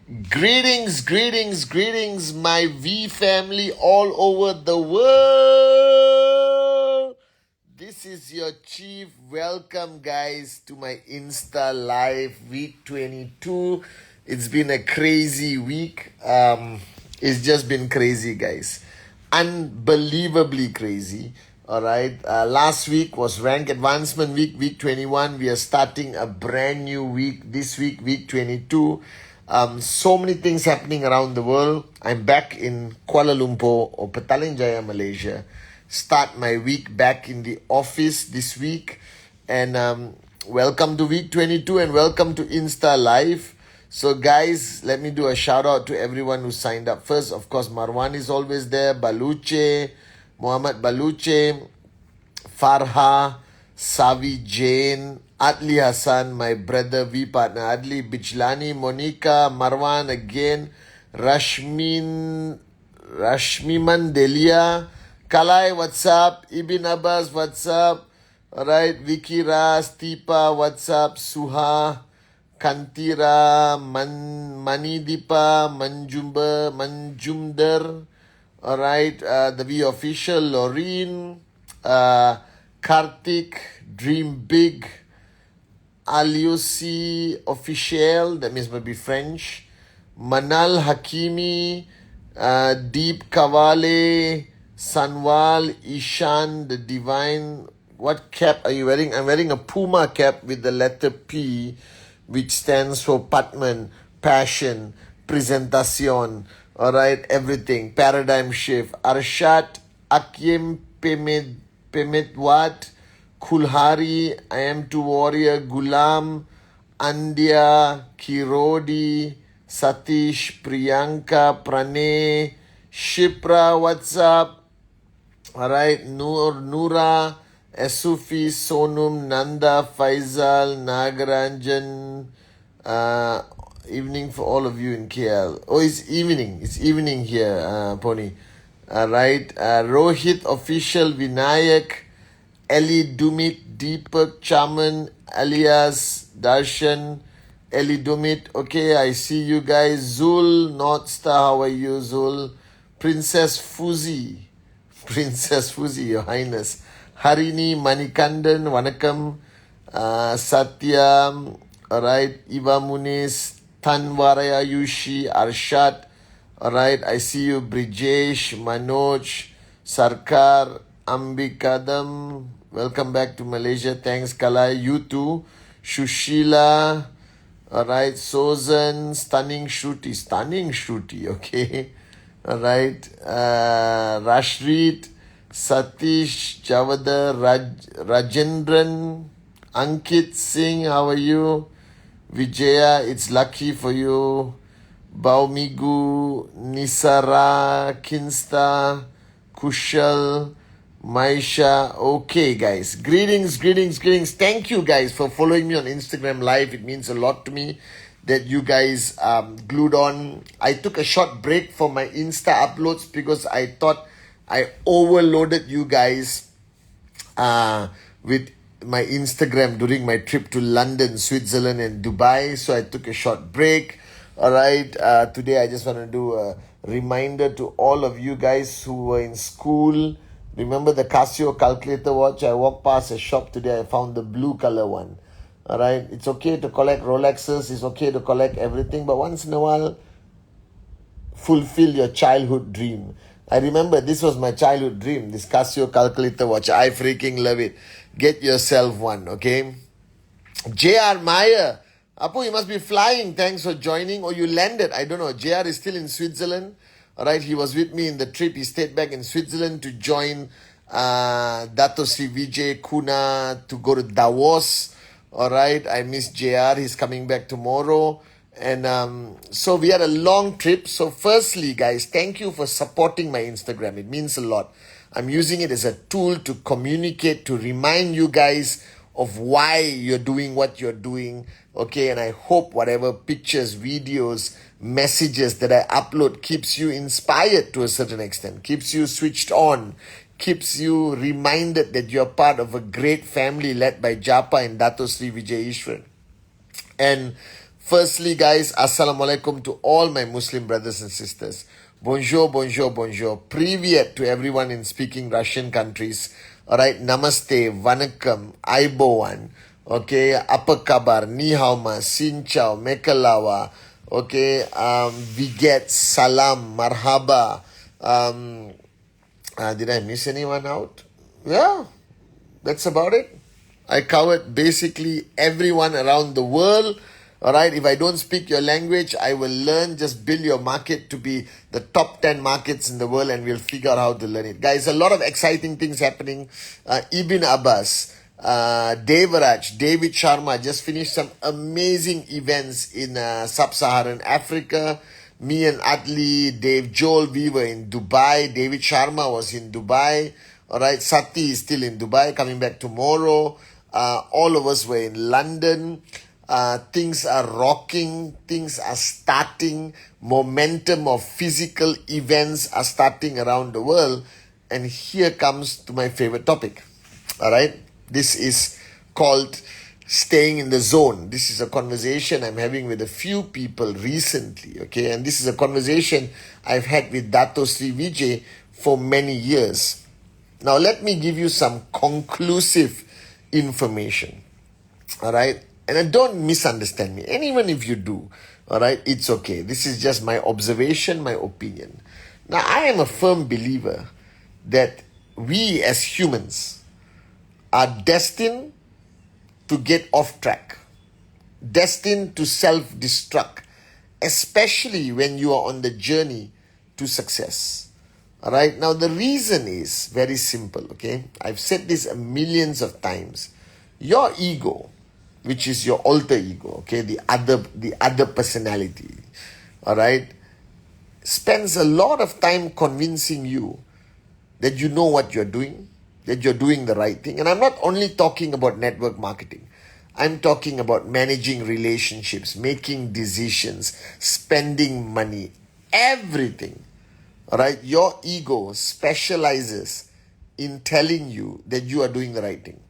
Greetings, greetings, greetings, my V family all over the world. This is your chief. Welcome, guys, to my Insta Live week 22. It's been a crazy week. It's just been crazy, guys. Unbelievably crazy. All right. Last week was rank advancement week, week 21. We are starting a brand new week this week, week 22. So many things happening around the world. I'm back in Kuala Lumpur or Petaling Jaya, Malaysia. Start my week back in the office this week. And welcome to week 22 and welcome to Insta Live. So guys, let me do a shout out to everyone who signed up. First, of course, Marwan is always there. Baluche, Muhammad Baluche, Farha, Savi Jain, Adli Hassan, my brother V partner Adli, Bijlani, Monica, Marwan again, Rashmiman Delia, Kalai, what's up? Ibn Abbas, what's up? Alright, Vicky Ras, Tipa, what's up? Suha, Kantira, Manidipa, Manjumdar, alright, the V official, Laureen, Karthik, Dream Big, Aliusi official, that means maybe French, Manal Hakimi, Deep Kawale, Sanwal, Ishan, the Divine. What cap are you wearing? I'm wearing a Puma cap with the letter P, which stands for Patman, Passion, Presentacion, alright, everything, Paradigm Shift. Arshad, Akim Pemedwat, Kulhari, I Am to Warrior, Gulam, Andya, Kirodi, Satish, Priyanka, Pranay, Shipra, what's up? Alright, Noora, Asufi, Sonum, Nanda, Faisal, Nagaranjan. Evening for all of you in KL. Oh, it's evening. It's evening here, Pony. Alright, Rohit official, Vinayak, Eli Dumit, Deepak Chaman, alias Darshan, Eli Dumit. Okay, I see you guys. Zul, North Star, how are you, Zul? Princess Fuzi, Your Highness. Harini Manikandan, Wanakam. Satya, alright. Iva Muniz, Tanwaraya Yushi, Arshad. Alright, I see you. Brijesh, Manoj, Sarkar, Ambikadam. Welcome back to Malaysia. Thanks, Kalai. You too. Shushila. Alright, Sozan, Stunning Shruti, okay. Alright, Rashreed, Satish, Javadar, Rajendran, Ankit Singh, how are you? Vijaya, it's lucky for you. Baumigu, Nisara, Kinsta, Kushal, Maisha. Okay, guys. Greetings. Thank you, guys, for following me on Instagram Live. It means a lot to me that you guys glued on. I took a short break for my Insta uploads because I thought I overloaded you guys with my Instagram during my trip to London, Switzerland, and Dubai. So I took a short break. Alright, today I just want to do a reminder to all of you guys who were in school. Remember the Casio calculator watch? I walked past a shop today. I found the blue color one. Alright, it's okay to collect Rolexes. It's okay to collect everything. But once in a while, fulfill your childhood dream. I remember this was my childhood dream. This Casio calculator watch. I freaking love it. Get yourself one, okay? JR Meyer. Apu, you must be flying. Thanks for joining. Or you landed. I don't know. JR is still in Switzerland. Alright, he was with me in the trip. He stayed back in Switzerland to join Dato Sri Vijay Kuna to go to Davos. Alright, I miss JR. He's coming back tomorrow. And so we had a long trip. So firstly, guys, thank you for supporting my Instagram. It means a lot. I'm using it as a tool to communicate, to remind you guys of why you're doing what you're doing. Okay, and I hope whatever pictures, videos, messages that I upload keeps you inspired to a certain extent, keeps you switched on, keeps you reminded that you're part of a great family led by Japa and Dato Sri Vijay Ishwar. And Firstly, guys, Assalamu alaikum to all my Muslim brothers and sisters. Bonjour, bonjour, bonjour. Privyet to everyone in speaking Russian countries. Alright, namaste, vanakkam, aibowan. Okay, apa kabar, ni hao ma, sin chao, mekalawa. Okay, we get salam, marhaba. Did I miss anyone out? Yeah, that's about it. I covered basically everyone around the world. Alright, if I don't speak your language, I will learn. Just build your market to be the top 10 markets in the world and we'll figure out how to learn it. Guys, a lot of exciting things happening. Ibn Abbas, Devaraj, David Sharma just finished some amazing events in sub-Saharan Africa. Me and Adli, Dave Joel, we were in Dubai. David Sharma was in Dubai. Alright, Sati is still in Dubai, coming back tomorrow. All of us were in London. Things are rocking, things are starting, momentum of physical events are starting around the world. And here comes to my favorite topic. All right, this is called staying in the zone. This is a conversation I'm having with a few people recently, okay? And this is a conversation I've had with Dato Sri Vijay for many years. Now, let me give you some conclusive information, all right? And don't misunderstand me. And even if you do, all right, it's okay. This is just my observation, my opinion. Now, I am a firm believer that we as humans are destined to get off track, destined to self-destruct, especially when you are on the journey to success. All right. Now, the reason is very simple, okay? I've said this millions of times. Your ego, which is your alter ego, okay, the other personality, all right, spends a lot of time convincing you that you know what you're doing, that you're doing the right thing. And I'm not only talking about network marketing. I'm talking about managing relationships, making decisions, spending money, everything. All right, your ego specializes in telling you that you are doing the right thing.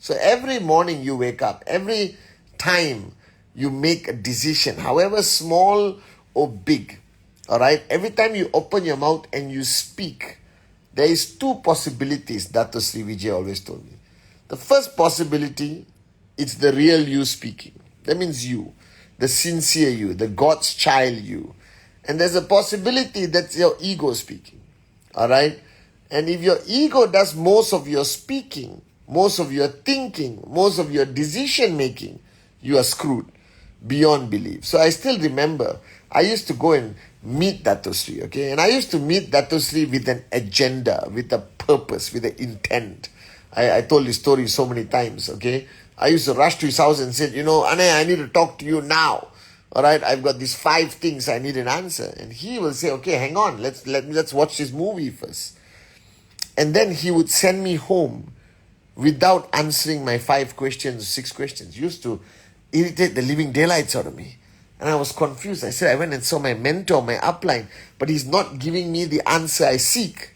So every morning you wake up, every time you make a decision, however small or big, all right, every time you open your mouth and you speak, there is two possibilities that Sri Vijay always told me. The first possibility, it's the real you speaking. That means you, the sincere you, the God's child you. And there's a possibility that's your ego speaking, all right? And if your ego does most of your speaking, most of your thinking, most of your decision making, you are screwed beyond belief. So I still remember, I used to go and meet Dato Sri, okay? And I used to meet Dato Sri with an agenda, with a purpose, with an intent. I told this story so many times, okay? I used to rush to his house and said, Ane, I need to talk to you now. All right, I've got these 5 things I need an answer. And he will say, okay, hang on, let's watch this movie first. And then he would send me home without answering my 5 questions, 6 questions. Used to irritate the living daylights out of me. And I was confused. I said, I went and saw my mentor, my upline, but he's not giving me the answer I seek.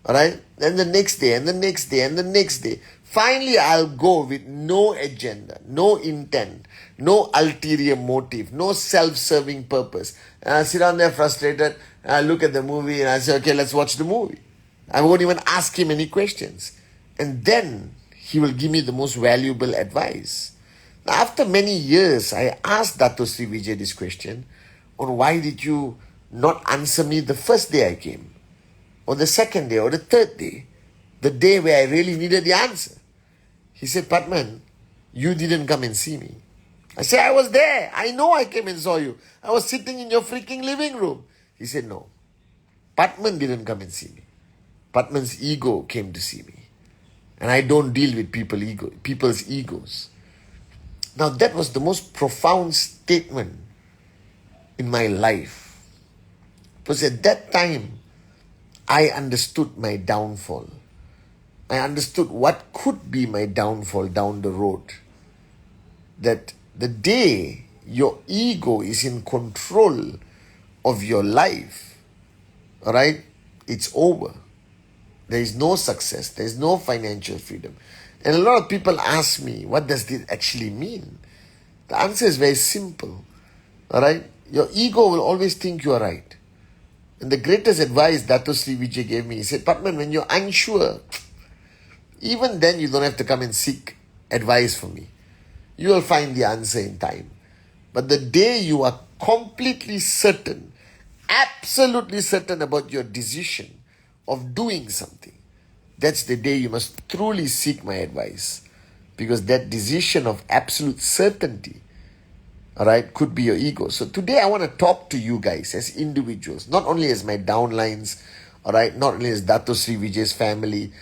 All right? Then the next day, and the next day, and the next day. Finally, I'll go with no agenda, no intent, no ulterior motive, no self-serving purpose. And I'll sit down there frustrated, and I'll look at the movie, and I'll say, okay, let's watch the movie. I won't even ask him any questions. And then he will give me the most valuable advice. Now, after many years, I asked Dato Sri Vijay this question on why did you not answer me the first day I came, or the second day, or the third day, the day where I really needed the answer. He said, Patman, you didn't come and see me. I said, I was there. I know I came and saw you. I was sitting in your freaking living room. He said, no, Patman didn't come and see me. Patman's ego came to see me. And I don't deal with people's egos. Now, that was the most profound statement in my life. Because at that time, I understood my downfall. I understood what could be my downfall down the road. That the day your ego is in control of your life, all right, it's over. There is no success. There is no financial freedom. And a lot of people ask me, what does this actually mean? The answer is very simple. Alright? Your ego will always think you are right. And the greatest advice Dato Sri Vijay gave me, he said, Patman, when you're unsure, even then you don't have to come and seek advice from me. You will find the answer in time. But the day you are completely certain, absolutely certain about your decision of doing something, that's the day you must truly seek my advice. Because that decision of absolute certainty, alright, could be your ego. So today I want to talk to you guys as individuals, not only as my downlines, alright, not only as Dato Sri Vijay's family.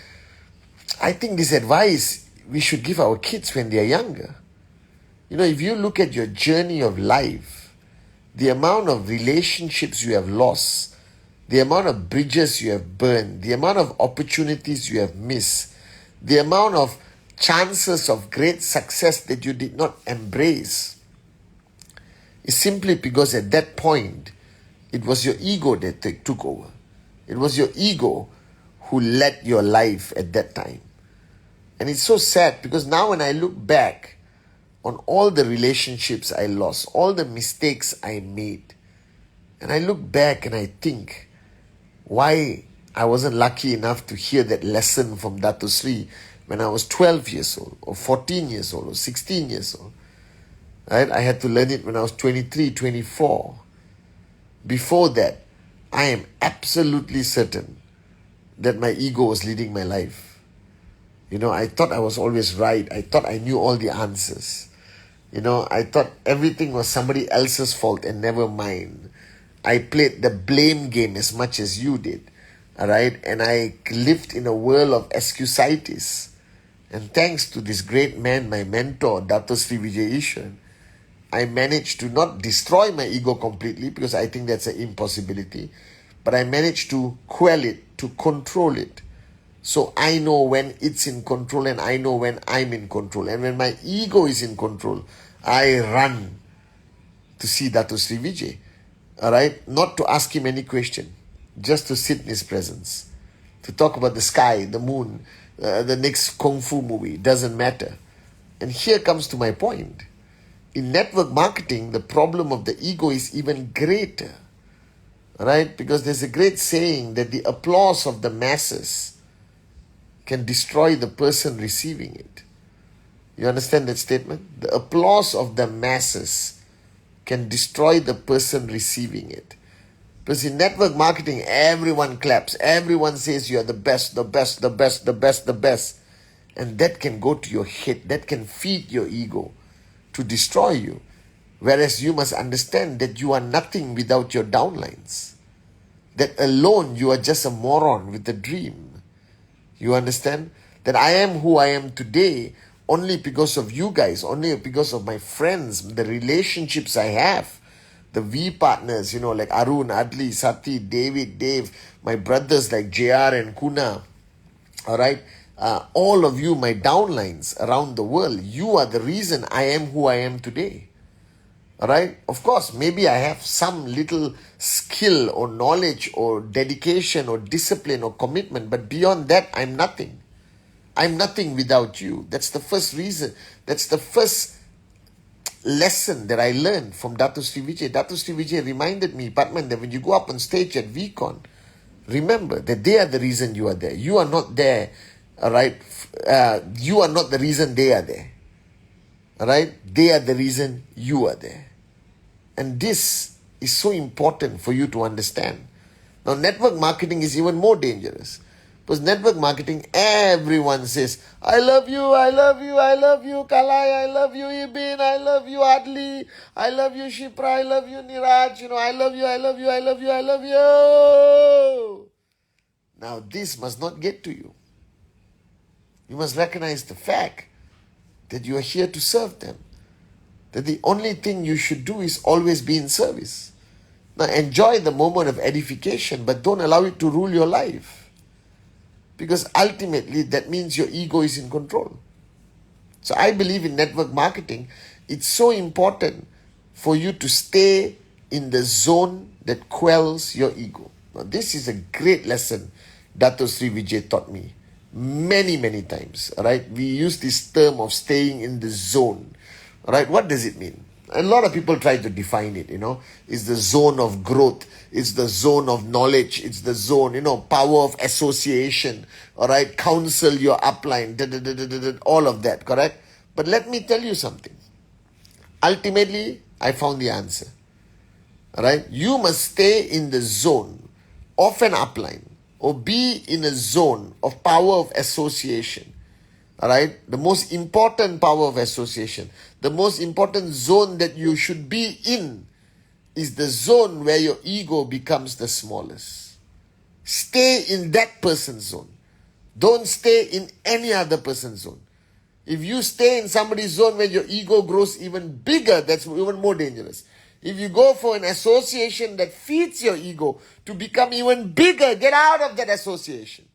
I think this advice we should give our kids when they are younger. You know, if you look at your journey of life, the amount of relationships you have lost, the amount of bridges you have burned, the amount of opportunities you have missed, the amount of chances of great success that you did not embrace, is simply because at that point, it was your ego that took over. It was your ego who led your life at that time. And it's so sad because now when I look back on all the relationships I lost, all the mistakes I made, and I look back and I think why I wasn't lucky enough to hear that lesson from Dato Sri when I was 12 years old, or 14 years old, or 16 years old. Right? I had to learn it when I was 23, 24. Before that, I am absolutely certain that my ego was leading my life. You know, I thought I was always right. I thought I knew all the answers. You know, I thought everything was somebody else's fault and never mine. I played the blame game as much as you did. Alright? And I lived in a world of excusitis. And thanks to this great man, my mentor, Dato Sri Vijay Ishwan, I managed to not destroy my ego completely, because I think that's an impossibility, but I managed to quell it, to control it. So I know when it's in control and I know when I'm in control. And when my ego is in control, I run to see Dato Sri Vijay. Alright? Not to ask him any question, just to sit in his presence. To talk about the sky, the moon, the next Kung Fu movie, doesn't matter. And here comes to my point. In network marketing, the problem of the ego is even greater. Right? Because there's a great saying that the applause of the masses can destroy the person receiving it. You understand that statement? The applause of the masses can destroy the person receiving it. Because in network marketing, everyone claps. Everyone says you are the best, the best, the best, the best, the best. And that can go to your head. That can feed your ego to destroy you. Whereas you must understand that you are nothing without your downlines. That alone you are just a moron with a dream. You understand? That I am who I am today only because of you guys, only because of my friends, the relationships I have, the V partners, you know, like Arun, Adli, Sati, David, Dave, my brothers like JR and Kuna, alright? All of you, my downlines around the world, you are the reason I am who I am today. Alright? Of course, maybe I have some little skill or knowledge or dedication or discipline or commitment, but beyond that, I'm nothing. I'm nothing without you. That's the first reason. That's the first lesson that I learned from Dato Sri Vijay. Dato Sri Vijay reminded me, Patman, that when you go up on stage at VCon, remember that they are the reason you are there. You are not there, alright? You are not the reason they are there. Alright? They are the reason you are there. And this is so important for you to understand. Now, network marketing is even more dangerous. Because network marketing, everyone says, I love you, I love you, I love you, Kalai, I love you, Ibin, I love you, Adli, I love you, Shipra, I love you, Niraj, you know, I love you, I love you, I love you, I love you. Now, this must not get to you. You must recognize the fact that you are here to serve them. That the only thing you should do is always be in service. Now, enjoy the moment of edification, but don't allow it to rule your life. Because ultimately, that means your ego is in control. So I believe in network marketing, it's so important for you to stay in the zone that quells your ego. Now, this is a great lesson Dato Sri Vijay taught me many, many times. All right, we use this term of staying in the zone. All right, what does it mean? A lot of people try to define it, It's the zone of growth. It's the zone of knowledge. It's the zone, power of association. All right. Counsel your upline. All of that, correct? But let me tell you something. Ultimately, I found the answer. All right. You must stay in the zone of an upline or be in a zone of power of association. All right. The most important power of association, the most important zone that you should be in is the zone where your ego becomes the smallest. Stay in that person's zone. Don't stay in any other person's zone. If you stay in somebody's zone where your ego grows even bigger, that's even more dangerous. If you go for an association that feeds your ego to become even bigger, get out of that association.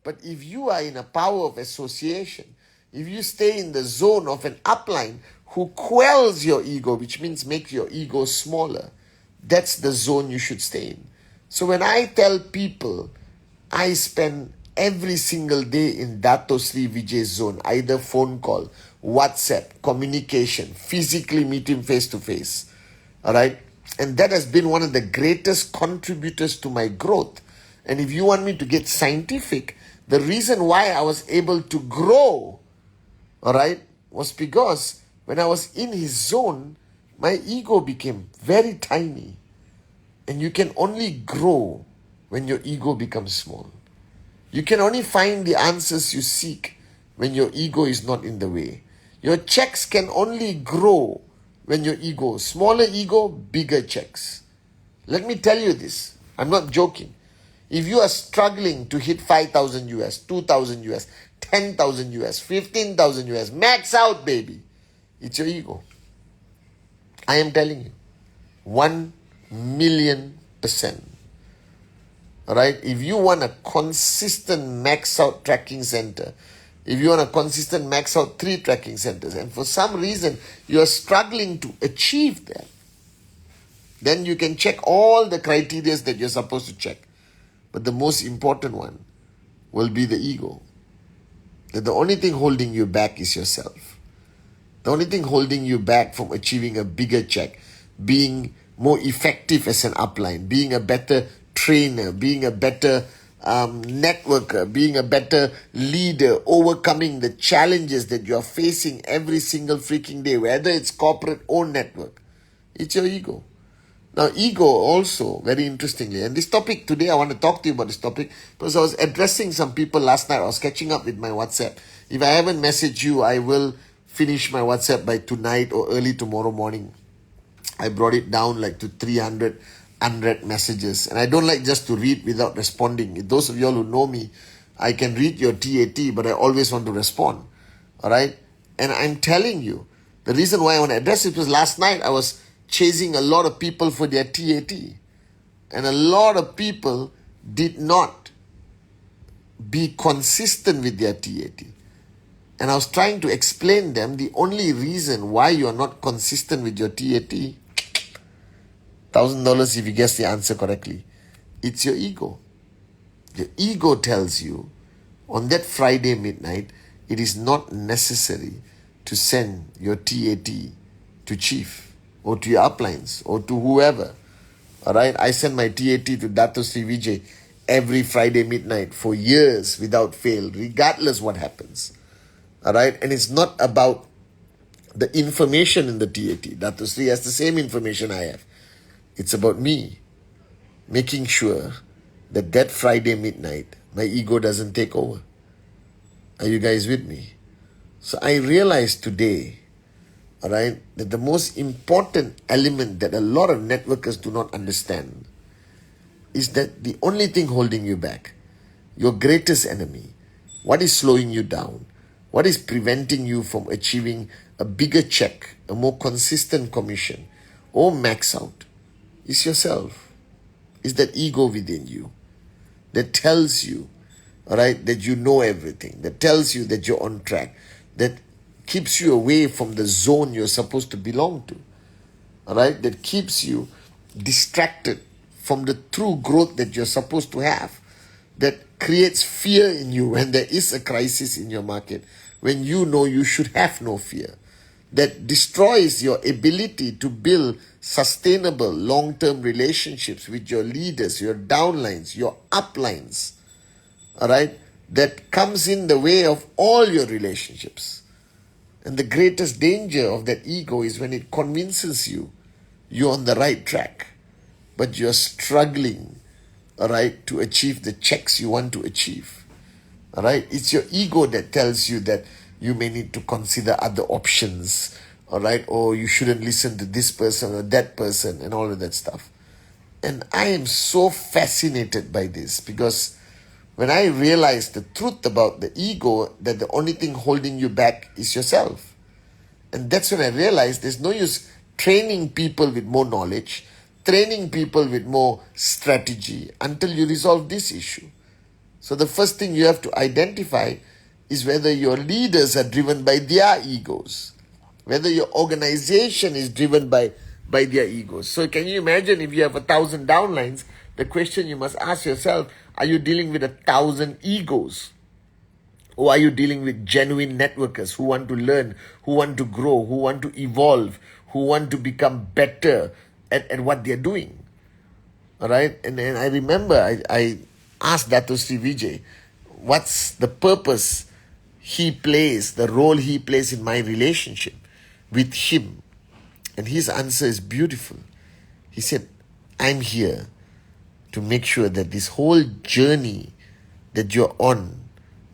But if you are in a power of association, if you stay in the zone of an upline who quells your ego, which means make your ego smaller, that's the zone you should stay in. So when I tell people, I spend every single day in Dato Sri Vijay's zone, either phone call, WhatsApp, communication, physically meet him face to face. All right? And that has been one of the greatest contributors to my growth. And if you want me to get scientific, the reason why I was able to grow, all right, was because when I was in his zone, my ego became very tiny. And you can only grow when your ego becomes small. You can only find the answers you seek when your ego is not in the way. Your checks can only grow when your ego, smaller ego, bigger checks. Let me tell you this. I'm not joking. If you are struggling to hit 5,000 US, 2,000 US, 10,000 US, 15,000 US, max out, baby. It's your ego. I am telling you. 1,000,000%. Alright? If you want a consistent max out tracking center, if you want a consistent max out 3 tracking centers, and for some reason you are struggling to achieve that, then you can check all the criteria that you're supposed to check. But the most important one will be the ego. That the only thing holding you back is yourself. The only thing holding you back from achieving a bigger check, being more effective as an upline, being a better trainer, being a better networker, being a better leader, overcoming the challenges that you are facing every single freaking day, whether it's corporate or network, it's your ego. Now, ego also, very interestingly, and this topic today, I want to talk to you about this topic because I was addressing some people last night. I was catching up with my WhatsApp. If I haven't messaged you, I will finish my WhatsApp by tonight or early tomorrow morning. I brought it down like to 300 unread messages. And I don't like just to read without responding. Those of you all who know me, I can read your TAT, but I always want to respond. All right? And I'm telling you, the reason why I want to address it was last night I was chasing a lot of people for their TAT. And a lot of people did not be consistent with their TAT. And I was trying to explain them the only reason why you are not consistent with your TAT, $1,000 if you guess the answer correctly, it's your ego. Your ego tells you on that Friday midnight, it is not necessary to send your TAT to chief or to your uplines or to whoever. All right, I send my TAT to Dato Sri Vijay every Friday midnight for years without fail, regardless what happens. All right, and it's not about the information in the TAT. Dato Sri has the same information I have. It's about me making sure that that Friday midnight, my ego doesn't take over. Are you guys with me? So I realized today, all right, that the most important element that a lot of networkers do not understand is that the only thing holding you back, your greatest enemy, what is slowing you down, what is preventing you from achieving a bigger check, a more consistent commission, or max out, is yourself. Is that ego within you that tells you, all right, that you know everything, that tells you that you're on track, that keeps you away from the zone you're supposed to belong to, all right, that keeps you distracted from the true growth that you're supposed to have, that creates fear in you when there is a crisis in your market, when you know you should have no fear. that destroys your ability to build sustainable long-term relationships with your leaders, your downlines, your uplines, all right, that comes in the way of all your relationships. And the greatest danger of that ego is when it convinces you you're on the right track, but you're struggling, all right, to achieve the checks you want to achieve. All right, it's your ego that tells you that you may need to consider other options, all right, or you shouldn't listen to this person or that person and all of that stuff. And I am so fascinated by this, because when I realized the truth about the ego, that the only thing holding you back is yourself. And that's when I realized there's no use training people with more knowledge, training people with more strategy until you resolve this issue. So the first thing you have to identify is whether your leaders are driven by their egos, whether your organization is driven by their egos. So can you imagine if you have 1,000 downlines, the question you must ask yourself, are you dealing with 1,000 egos? Or are you dealing with genuine networkers who want to learn, who want to grow, who want to evolve, who want to become better at what they're doing? All right? And I remember I asked Dato Sri Vijay, what's the purpose he plays, the role he plays in my relationship with him? And his answer is beautiful. He said, I'm here to make sure that this whole journey that you're on,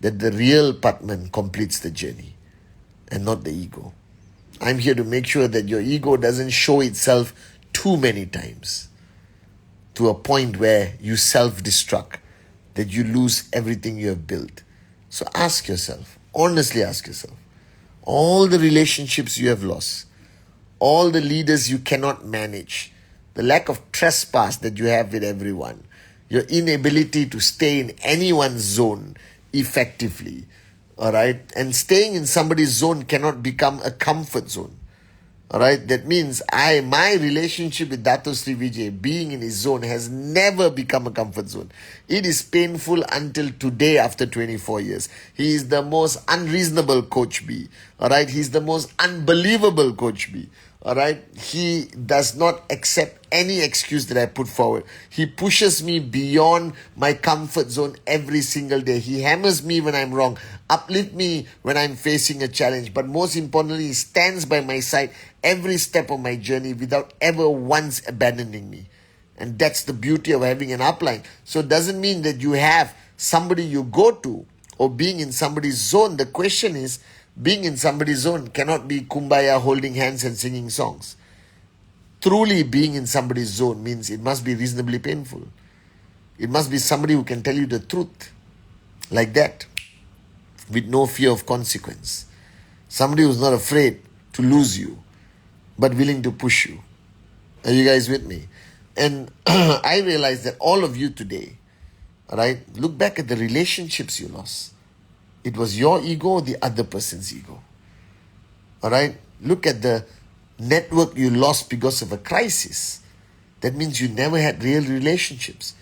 that the real Patman completes the journey and not the ego. I'm here to make sure that your ego doesn't show itself too many times to a point where you self-destruct, that you lose everything you have built. So ask yourself, honestly ask yourself, all the relationships you have lost, all the leaders you cannot manage, the lack of trespass that you have with everyone, your inability to stay in anyone's zone effectively, all right? And staying in somebody's zone cannot become a comfort zone, all right? That means my relationship with Dato Sri Vijay, being in his zone, has never become a comfort zone. It is painful until today after 24 years. He is the most unreasonable Coach B, all right? He's the most unbelievable Coach B. All right, he does not accept any excuse that I put forward. He pushes me beyond my comfort zone every single day. He hammers me when I'm wrong, uplift me when I'm facing a challenge. But most importantly, he stands by my side every step of my journey without ever once abandoning me. And that's the beauty of having an upline. So it doesn't mean that you have somebody you go to or being in somebody's zone. The question is, being in somebody's zone cannot be kumbaya, holding hands and singing songs. Truly being in somebody's zone means it must be reasonably painful. It must be somebody who can tell you the truth like that, with no fear of consequence. Somebody who's not afraid to lose you, but willing to push you. Are you guys with me? And I realize that all of you today, all right, look back at the relationships you lost. It was your ego or the other person's ego. All right? Look at the network you lost because of a crisis. That means you never had real relationships.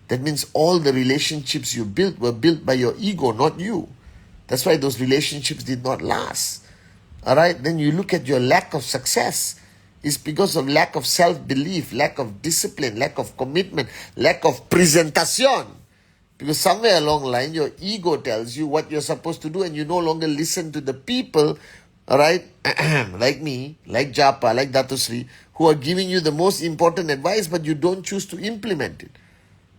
That means all the relationships you built were built by your ego, not you. That's why those relationships did not last. All right? Then you look at your lack of success. It's because of lack of self-belief, lack of discipline, lack of commitment, lack of presentation. Because somewhere along the line, your ego tells you what you're supposed to do, and you no longer listen to the people, all right, like me, like Japa, like Dato Sri, who are giving you the most important advice, but you don't choose to implement it.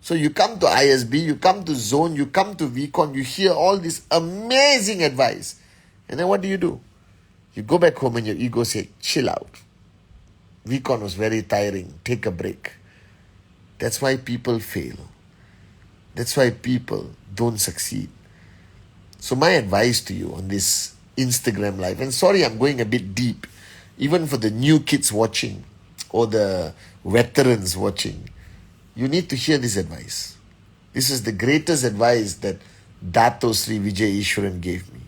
So you come to ISB, you come to Zone, you come to VCon, you hear all this amazing advice. And then what do? You go back home and your ego says, chill out. VCon was very tiring. Take a break. That's why people fail. That's why people don't succeed. So my advice to you on this Instagram live, and sorry I'm going a bit deep, even for the new kids watching or the veterans watching, you need to hear this advice. This is the greatest advice that Dato Sri Vijay Ishwaran gave me.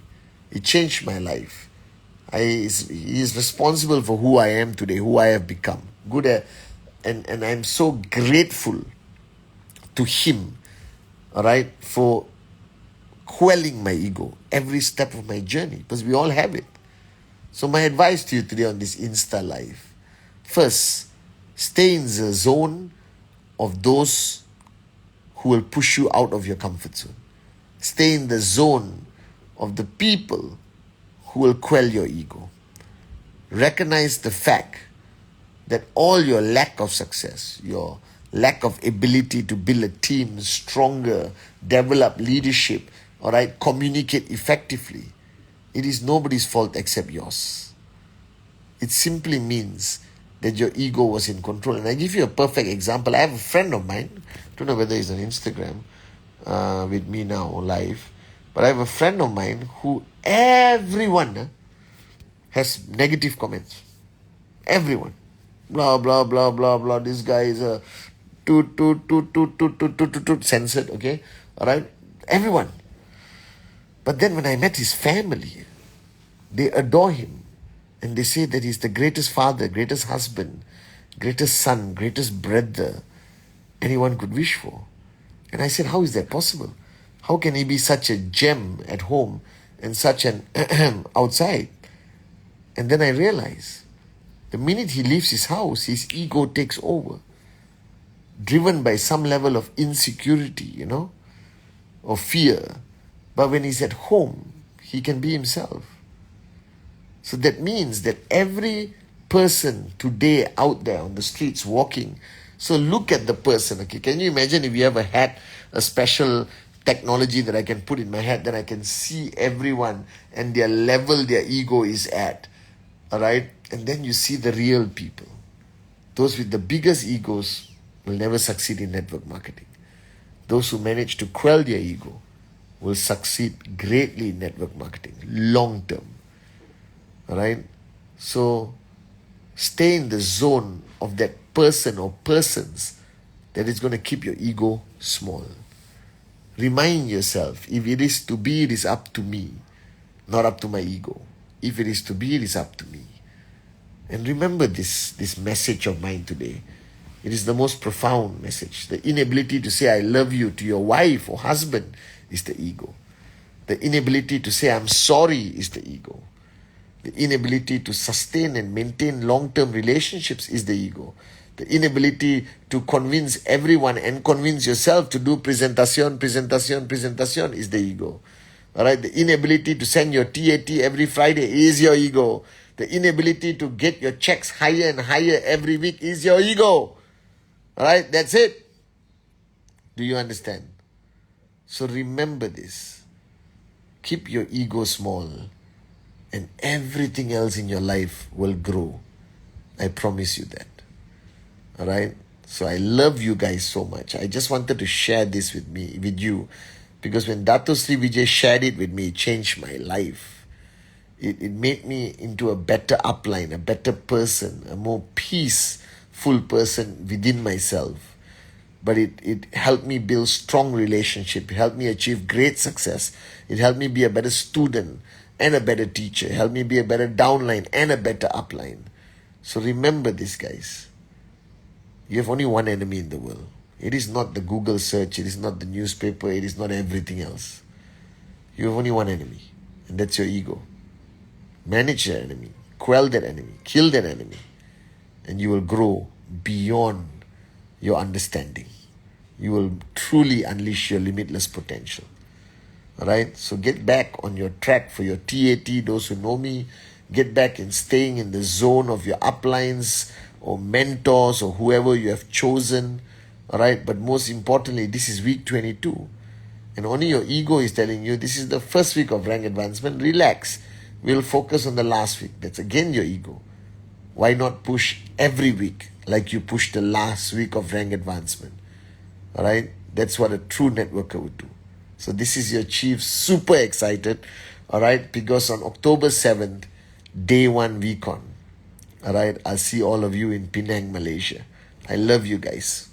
It changed my life. He is responsible for who I am today, who I have become. And I'm so grateful to him, all right, for quelling my ego every step of my journey, because we all have it. So my advice to you today on this Insta Live. First, stay in the zone of those who will push you out of your comfort zone. Stay in the zone of the people who will quell your ego. Recognize the fact that all your lack of success, your lack of ability to build a team stronger, develop leadership, all right, communicate effectively, it is nobody's fault except yours. It simply means that your ego was in control. And I give you a perfect example. I have a friend of mine, don't know whether he's on Instagram with me now live, but I have a friend of mine who everyone has negative comments. Everyone. Blah, blah, blah, blah, blah. This guy is a censored, okay? All right? Everyone. But then when I met his family, they adore him. And they say that he's the greatest father, greatest husband, greatest son, greatest brother anyone could wish for. And I said, how is that possible? How can he be such a gem at home and such an outside? And then I realized, the minute he leaves his house, his ego takes over. Driven by some level of insecurity, or fear. But when he's at home, he can be himself. So that means that every person today out there on the streets walking, so look at the person, okay? Can you imagine if you have a hat, a special technology that I can put in my hat, then I can see everyone and their level, their ego is at, all right? And then you see the real people. Those with the biggest egos will never succeed in network marketing. Those who manage to quell their ego will succeed greatly in network marketing, long term. All right? So, stay in the zone of that person or persons that is going to keep your ego small. Remind yourself, if it is to be, it is up to me, not up to my ego. If it is to be, it is up to me. And remember this message of mine today. It is the most profound message. The inability to say I love you to your wife or husband is the ego. The inability to say I'm sorry is the ego. The inability to sustain and maintain long-term relationships is the ego. The inability to convince everyone and convince yourself to do presentation is the ego. All right? The inability to send your TAT every Friday is your ego. The inability to get your checks higher and higher every week is your ego. All right? That's it. Do you understand? So remember this. Keep your ego small. And everything else in your life will grow. I promise you that. All right? So I love you guys so much. I just wanted to share this with you. Because when Dato Sri Vijay shared it with me, it changed my life. It made me into a better upline, a better person, a more peaceful person within myself. But it helped me build strong relationship. It helped me achieve great success. It helped me be a better student and a better teacher. Help me be a better downline and a better upline. So remember this, guys. You have only one enemy in the world. It is not the Google search. It is not the newspaper. It is not everything else. You have only one enemy. And that's your ego. Manage that enemy. Quell that enemy. Kill that enemy. And you will grow beyond your understanding. You will truly unleash your limitless potential. Alright, so get back on your track for your TAT. Those who know me, get back in staying in the zone of your uplines or mentors or whoever you have chosen. Alright, but most importantly, this is week 22. And only your ego is telling you this is the first week of rank advancement. Relax. We'll focus on the last week. That's again your ego. Why not push every week like you pushed the last week of rank advancement? Alright, that's what a true networker would do. So this is your chief, super excited, all right, because on October 7th, day 1 VCon, all right, I'll see all of you in Penang, Malaysia. I love you guys.